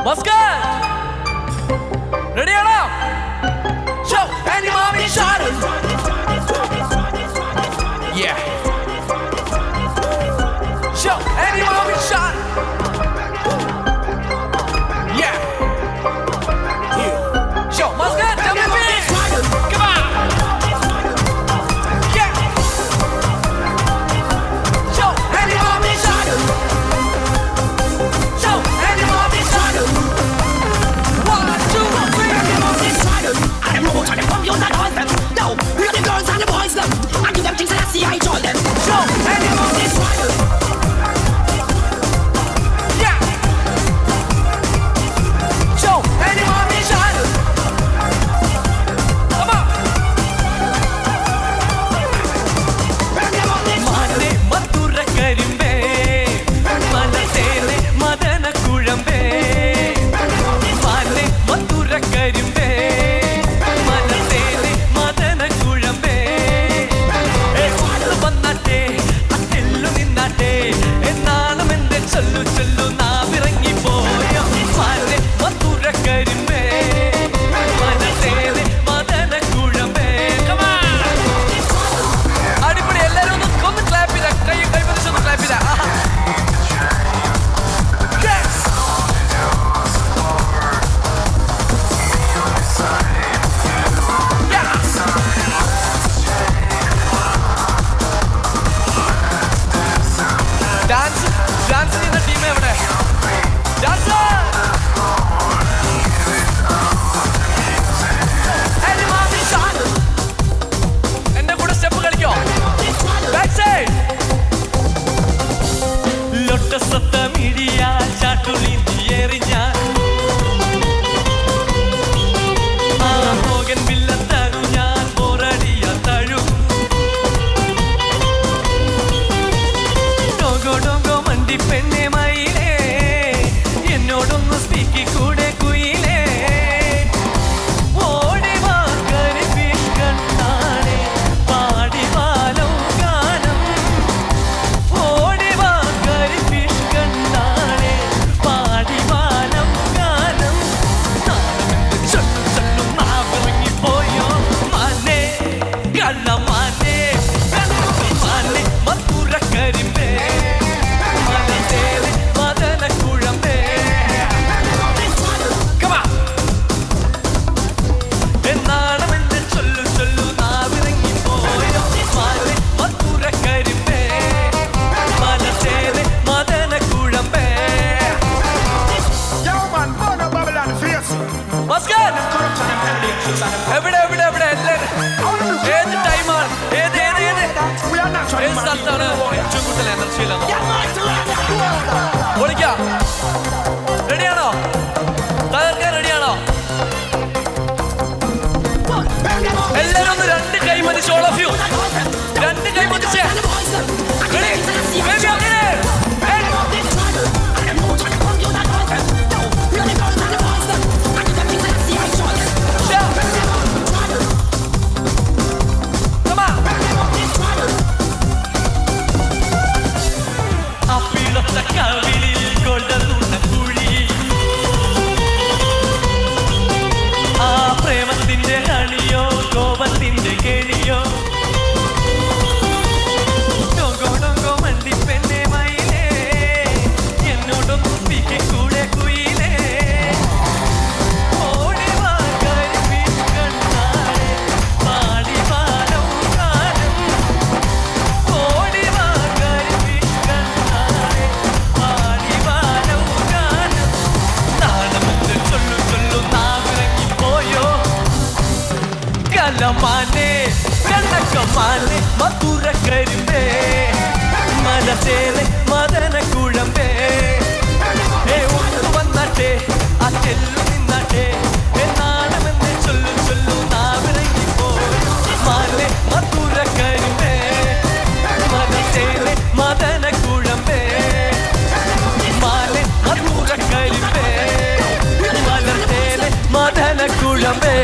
What's good? Ready or not? Show any mommy shot it. Yeah. Show any mommy shot it. Yeah. Show what's good? Tell me please. Come on. Yeah. Show any mommy shot it. Show any mommy shot it. 1, 2, 3. Any mommy shot it. I am more than a pump, you're not on them. No, we're the girls and the boys them. I do them things and I see I join them. Show any mommy shot it. Yeah. Show any mommy shot it. Come on. Mane mathura karimbe manasele madana kulambe Mane mathura karimbe manasele madana kulambe Evalu vannate attillu ninnate ennanam ende chollu chollu na virangi poya Mane mathura karimbe manasele madana kulambe Come on. അടിപൊളി എല്ലാവരും ഒന്ന് clap ചെയ്താ കൈ പതിച്ച് ഒന്ന് clap ചെയ്താ dance ചെയ്യുന്ന team എവിടെ ഡാൻസ് എന്റെ കൂടെ സ്റ്റെപ്പ് കളിക്കോ ബാക്ക് സൈഡ് ലൊട്ടസത്തമിഴിയ ചാട്ടുളിന്തിയേറി ഞാൻ ആ മോകൻ വില്ലത്തഴു ഞാൻ പോരടിയ തഴു ഡോഗോ ഡോഗോ മണ്ടി പെണ്ണെ മയിലേ എന്നോടൊന്ന് സ്പീക്കി കൂടെ കുയിലേ ഓടി വാ കരിഫിഷ് കണ്ണാണേ പാടി വാലോ ഗാനം ഓടി വാ കരിഫിഷ് കണ്ണാണേ പാടി വാലം ഗാനം നാണമെന്ന് ചൊല്ലു ചൊല്ലു നാവിറങ്ങിപ്പോയോ മാനേ കള്ളമാനേ മാനേ മധുര കരിമ്പേ മനസേലെ മദന കുഴമ്പേ Come on. എന്നാണമെന്ന് ചൊല്ലു ചൊല്ലു നാവിറങ്ങിപ്പോയോ മാനേ മധുര കരിമ്പേ മനസേലെ മദന കുഴമ്പേ Yo man, burn up Babylon face. What's good? Corruption and penalties and എവിടെ ഏത് ടൈമാണ് ഏത് we are naturally ഏത് സ്ഥലത്താണ് ഏറ്റവും കൂടുതൽ എനർജിയിലാണ് man. ഓടിക്കാം റെഡിയാണോ തകർക്കാൻ റെഡിയാണോ എല്ലാരും ഒന്ന് രണ്ട് കൈ മതിച്ച് all of you രണ്ട് കൈ മതിച്ച് Ready? Baby, I'm in it. Hey. Yeah. Come on. അപ്പിളത്ത കവിളിൽ കൊണ്ടുന്ന കുഴി ആ പ്രേമത്തിന്റെ അണിയോ കോപത്തിന്റെ കെണിയോ ഡോഗോ ഡോഗോ മണ്ടി പെണ്ണെ മയിലേ എന്നോടൊന്ന് സ്പീക്കി കൂടെ കുയിലേ ഓടി വാ കരിഫിഷ് കണ്ണാണേ പാടി വാലോ ഗാനം ഓടി വാ കരിഫിഷ് കണ്ണാണേ പാടി വാലോ ഗാനം നാണമെന്ന് ചൊല്ലു ചൊല്ലു നാവിറങ്ങിപ്പോയോ കലമാനേ കണ്ണക്കമാനേ മധുര കരിമ്പേ മനസേലെ മദന കുഴമ്പേ ഒന്ന് വന്നാട്ടെ ആ ചെല്ലു നിന്നാട്ടെ എന്നാണമെന്ന് ചൊല്ലു ചൊല്ലു നാവിറങ്ങിപ്പോയോ മാനേ മധുര കരിമ്പേ മനസേലെ മദന കുഴമ്പേ മാനേ മധുര കരിമ്പേ മലർത്തേലെ മദന കുഴമ്പേ